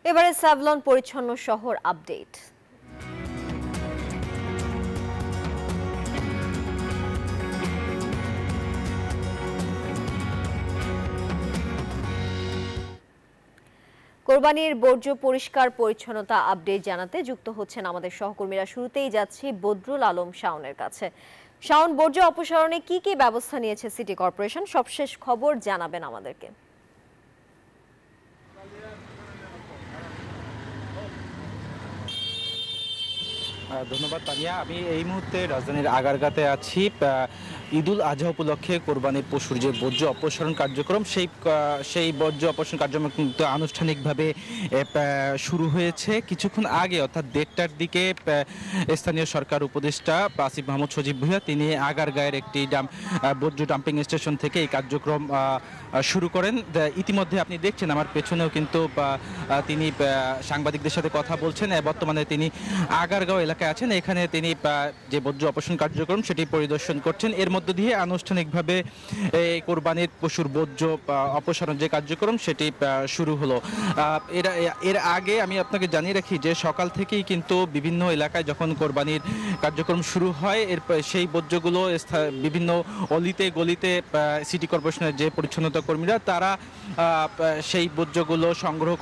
এবারে স্যাভলন পরিচ্ছন্ন শহর আপডেট। কোরবানির বর্জ্য পরিষ্কার পরিচ্ছন্নতা আপডেট জানাতে যুক্ত হচ্ছেন আমাদের সহকর্মীরা। শুরুতেই যাচ্ছি বদরুল আলম শাওনের কাছে। শাওন, বর্জ্য অপসারণে কি কি ব্যবস্থা নিয়েছে সিটি কর্পোরেশন? সবশেষ খবর জানাবেন আমাদেরকে। ধন্যবাদ তানিয়া। আমি এই মুহূর্তে রাজধানীর আগারগাঁতে আছি। ঈদুল আজহা উপলক্ষে কোরবানির পশুর যে বর্জ্য অপসারণ কার্যক্রম সেই বর্জ্য অপসারণ কার্যক্রম কিন্তু আনুষ্ঠানিকভাবে শুরু হয়েছে কিছুক্ষণ আগে, অর্থাৎ 1:30টার দিকে স্থানীয় সরকার উপদেষ্টা আসিফ মাহমুদ সজীব ভুঁইয়া তিনি আগারগাঁয়ের একটি বর্জ্য ডাম্পিং স্টেশন থেকে এই কার্যক্রম শুরু করেন। ইতিমধ্যে আপনি দেখছেন আমার পেছনেও কিন্তু তিনি সাংবাদিকদের সাথে কথা বলছেন। বর্তমানে তিনি আগারগাঁও এলাকায় আছেন। এখানে তিনি যে বর্জ্য অপসারণ কার্যক্রম সেটি পরিদর্শন করছেন। এর মধ্য দিয়ে আনুষ্ঠানিকভাবে এই কোরবানির পশুর বর্জ্য অপসারণ যে কার্যক্রম সেটি শুরু হলো। এর আগে আমি আপনাকে জানিয়ে রাখি যে সকাল থেকেই কিন্তু বিভিন্ন এলাকায় যখন কোরবানির কার্যক্রম শুরু হয় সেই বর্জ্যগুলো বিভিন্ন অলিতে গলিতে সিটি কর্পোরেশনের যে পরিচ্ছন্নতা কর্মীরা তারা সেই বর্জ্যগুলো সংগ্রহ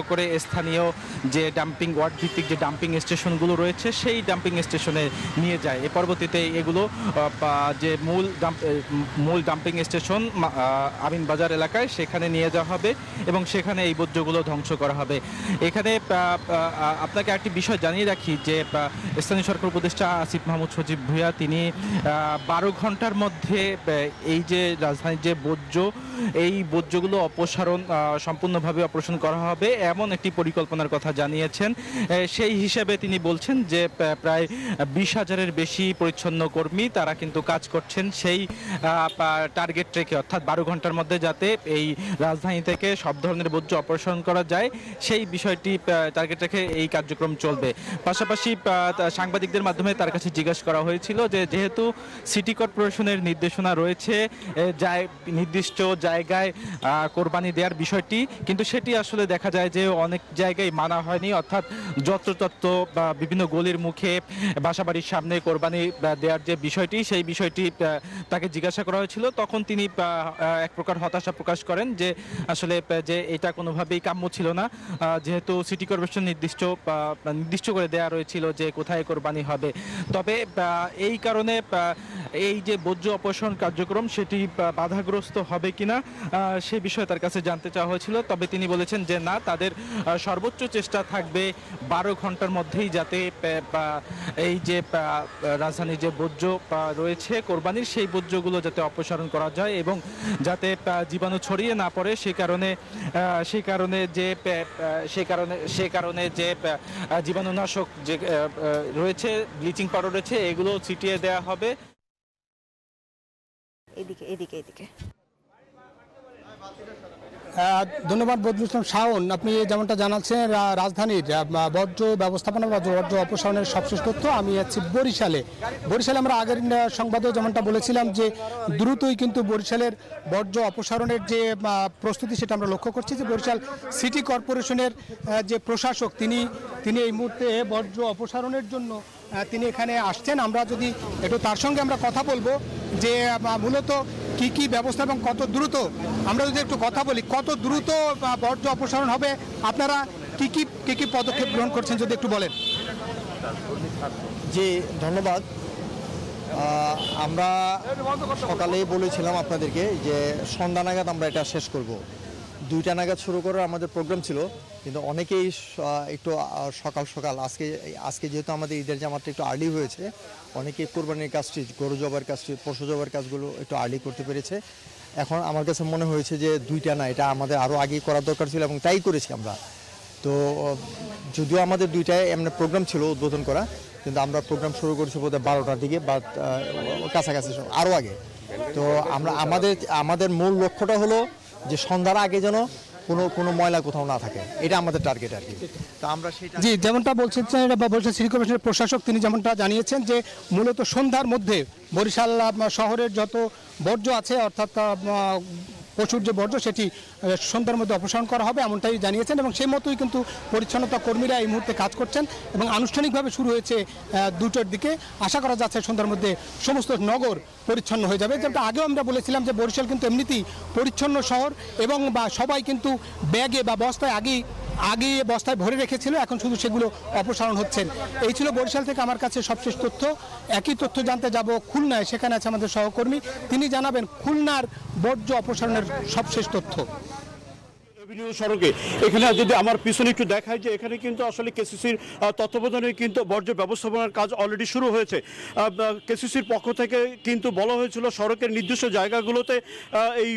করে স্থানীয় যে ডাম্পিং ওয়ার্ড ভিত্তিক যে ডাম্পিং স্টেশনগুলো রয়েছে সেই ডাম্পিং স্টেশনে নিয়ে যায়। এ পরবর্তীতে এগুলো যে মূল ডাম্পিং স্টেশন আমিন বাজার এলাকায় সেখানে নিয়ে যাওয়া হবে এবং সেখানে এই বর্জ্যগুলো ধ্বংস করা হবে। এখানে আপনাকে একটি বিষয় জানিয়ে রাখি যে স্থানীয় সরকার উপদেষ্টা আসিফ মাহমুদ সজীব ভুঁইয়া তিনি 12 ঘন্টার মধ্যে এই যে রাজধানীর যে এই বর্জ্যগুলো সম্পূর্ণভাবে অপসারণ করা হবে এমন একটি পরিকল্পনার কথা জানিয়েছেন। সেই হিসেবে তিনি বলছেন যে প্রায় 20,000-এর বেশি পরিচ্ছন্ন কর্মী তারা কিন্তু কাজ করছেন সেই টার্গেট রেখে, অর্থাৎ 12 ঘন্টার মধ্যে যাতে এই রাজধানী থেকে সব ধরনের বর্জ্য অপসারণ করা যায় সেই বিষয়টি টার্গেট রেখে এই কার্যক্রম চলবে। পাশাপাশি সাংবাদিকদের মাধ্যমে তার কাছে জিজ্ঞাসা করা হয়েছিল যে যেহেতু সিটি কর্পোরেশনের নির্দেশনা রয়েছে নির্দিষ্ট জায়গায় কোরবানি দেওয়ার বিষয়টি, কিন্তু সেটি আসলে দেখা যায় যে অনেক জায়গায় মানা হয়নি, অর্থাৎ যত্রতত্র বা বিভিন্ন গলির মুখে বাসাবাড়ির সামনে কোরবানি দেওয়ার যে বিষয়টি সেই বিষয়টি তাকে জিজ্ঞাসা করা হয়েছিল। তখন তিনি এক প্রকার হতাশা প্রকাশ করেন যে আসলে যে এটা কোনোভাবেই কাম্য ছিল না, যেহেতু সিটি কর্পোরেশন নির্দিষ্ট করে দেওয়া রয়েছিল যে কোথায় কোরবানি হবে। তবে এই কারণে এই যে বর্জ্য অপসারণ কার্যক্রম সেটি বাধাগ্রস্ত হবে কিনা সে বিষয়ে তার কাছে জানতে চাওয়া হয়েছিল। তবে তিনি বলেছেন যে না, তাদের সর্বোচ্চ চেষ্টা থাকবে 12 ঘন্টার মধ্যেই যাতে এই যে রাজধানীর যে বর্জ্য রয়েছে কোরবানির সেই বর্জ্যগুলো যাতে অপসারণ করা যায় এবং যাতে জীবাণু ছড়িয়ে না পড়ে সেই কারণে যে জীবাণুনাশক যে রয়েছে, ব্লিচিং পাউডার রয়েছে, এগুলো ছিটিয়ে দেওয়া হবে। এদিকে ধন্যবাদ বদরুল ইসলাম শাওন। আপনি যেমনটা জানাচ্ছেন রাজধানীর বর্জ্য ব্যবস্থাপনা বা বর্জ্য অপসারণের সবশেষ তথ্য। আমি আছি বরিশালে আমরা আগের সংবাদেও যেমনটা বলেছিলাম যে দ্রুতই কিন্তু বরিশালের বর্জ্য অপসারণের যে প্রস্তুতি সেটা আমরা লক্ষ্য করছি যে বরিশাল সিটি কর্পোরেশনের যে প্রশাসক তিনি এই মুহূর্তে বর্জ্য অপসারণের জন্য তিনি এখানে আসছেন। আমরা যদি একটু তার সঙ্গে আমরা কথা বলবো যে মূলত কি ব্যবস্থা এবং কত দ্রুত, আমরা যদি একটু কথা বলি কত দ্রুত বর্জ্য অপসারণ হবে, আপনারা কি পদক্ষেপ গ্রহণ করছেন যদি একটু বলেন। জি ধন্যবাদ। আমরা সকালেই বলেছিলাম আপনাদেরকে যে সন্ধ্যা নাগাদ আমরা এটা শেষ করব। 2টা নাগাদ শুরু করার আমাদের প্রোগ্রাম ছিল, কিন্তু অনেকেই একটু সকাল আজকে যেহেতু আমাদের ঈদের জামাতটা একটু আর্লি হয়েছে, অনেকেই কোরবানির কাজটি, গরু জবার কাজটি, পশু জবার কাজগুলো একটু আর্লি করতে পেরেছে। এখন আমার কাছে মনে হয়েছে যে 2টা না, এটা আমাদের আরও আগেই করার দরকার ছিল এবং তাই করেছি আমরা। তো যদিও আমাদের 2টায় এমনি প্রোগ্রাম ছিল উদ্বোধন করা, কিন্তু আমরা প্রোগ্রাম শুরু করেছি বোধহয় 12টার দিকে বা কাছাকাছি আরও আগে। তো আমাদের মূল লক্ষ্যটা হলো যে সন্ধ্যার আগে যেন কোনো ময়লা কোথাও না থাকে, এটা আমাদের টার্গেট আর কি। তো আমরা সেটা জি যেমনটা বলছেন বরিশাল সিটি কর্পোরেশনের প্রশাসক তিনি যেমনটা জানিয়েছেন যে মূলত সন্ধ্যার মধ্যে বরিশাল শহরের যত বর্জ্য আছে অর্থাৎ পশুর যে বর্জ্য সেটি সন্ধ্যার মধ্যে অপসারণ করা হবে এমনটাই জানিয়েছেন, এবং সেই মতোই কিন্তু পরিচ্ছন্নতা কর্মীরা এই মুহূর্তে কাজ করছেন এবং আনুষ্ঠানিকভাবে শুরু হয়েছে 2টার দিকে। আশা করা যাচ্ছে সন্ধ্যার মধ্যে সমস্ত নগর পরিচ্ছন্ন হয়ে যাবে। যেটা আগেও আমরা বলেছিলাম যে বরিশাল কিন্তু এমনিতেই পরিচ্ছন্ন শহর, এবং বা সবাই কিন্তু ব্যাগে বা বস্তায় আগে বস্তায় ভরে রেখেছিল, এখন শুধু সেগুলো অপসারণ হচ্ছেন। এই ছিল বরিশাল থেকে আমার কাছে সবশেষ তথ্য। একই তথ্য জানতে যাব খুলনায়, সেখানে আছে আমাদের সহকর্মী, তিনি জানাবেন খুলনার বর্জ্য অপসারণের সবশেষ তথ্য। এভিনিউ সড়কে এখানে যদি আমার পিছনে একটু দেখায় যে এখানে কিন্তু আসলে কেসিসির তত্ত্বাবধানে কিন্তু বর্জ্য ব্যবস্থাপনার কাজ অলরেডি শুরু হয়েছে। কেসিসির পক্ষ থেকে কিন্তু বলা হয়েছিল সড়কের নির্দিষ্ট জায়গাগুলোতে এই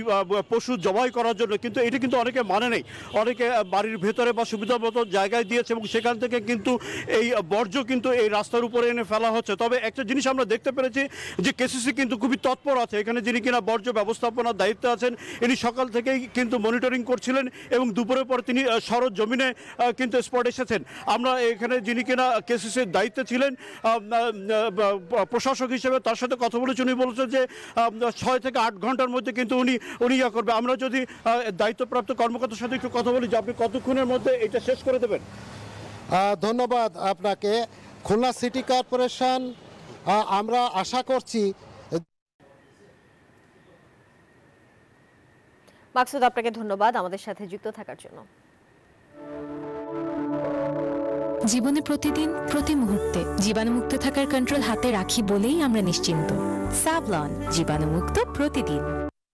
পশু জবাই করার জন্য, কিন্তু এটা কিন্তু অনেকে মানে নেই, অনেকে বাড়ির ভেতরে বা সুবিধা মতো জায়গায় দিয়েছে এবং সেখান থেকে কিন্তু এই বর্জ্য কিন্তু এই রাস্তার উপরে এনে ফেলা হচ্ছে। তবে একটা জিনিস আমরা দেখতে পেরেছি যে কেসিসি কিন্তু খুবই তৎপর আছে। এখানে যিনি কিনা বর্জ্য ব্যবস্থাপনার দায়িত্বে আছেন, ইনি সকাল থেকেই কিন্তু মনিটরিং করছিলেন এবং দুপুরের পর তিনি সরজ জমিনে কিন্তু স্পট এসেছেন। আমরা এখানে যিনি কিনা কেসিসির দায়িত্বে ছিলেন প্রশাসক হিসেবে, তার সাথে কথা বলেছি। উনি বলেছেন যে 6 থেকে 8 ঘন্টার মধ্যে কিন্তু উনি ইয়া করবে। আমরা যদি দায়িত্বপ্রাপ্ত কর্মকর্তার সাথে একটু কথা বলি যে আপনি কতক্ষণের মধ্যে এটা শেষ করে দেবেন? ধন্যবাদ আপনাকে। খুলনা সিটি কর্পোরেশন, আমরা আশা করছি। মাকসুদ, আপনাকে ধন্যবাদ আমাদের সাথে যুক্ত থাকার জন্য। জীবনে প্রতিদিন প্রতি মুহূর্তে জীবাণুমুক্ত থাকার কন্ট্রোল হাতে রাখি বলেই আমরা নিশ্চিন্ত। স্যাভলন, জীবাণুমুক্ত প্রতিদিন।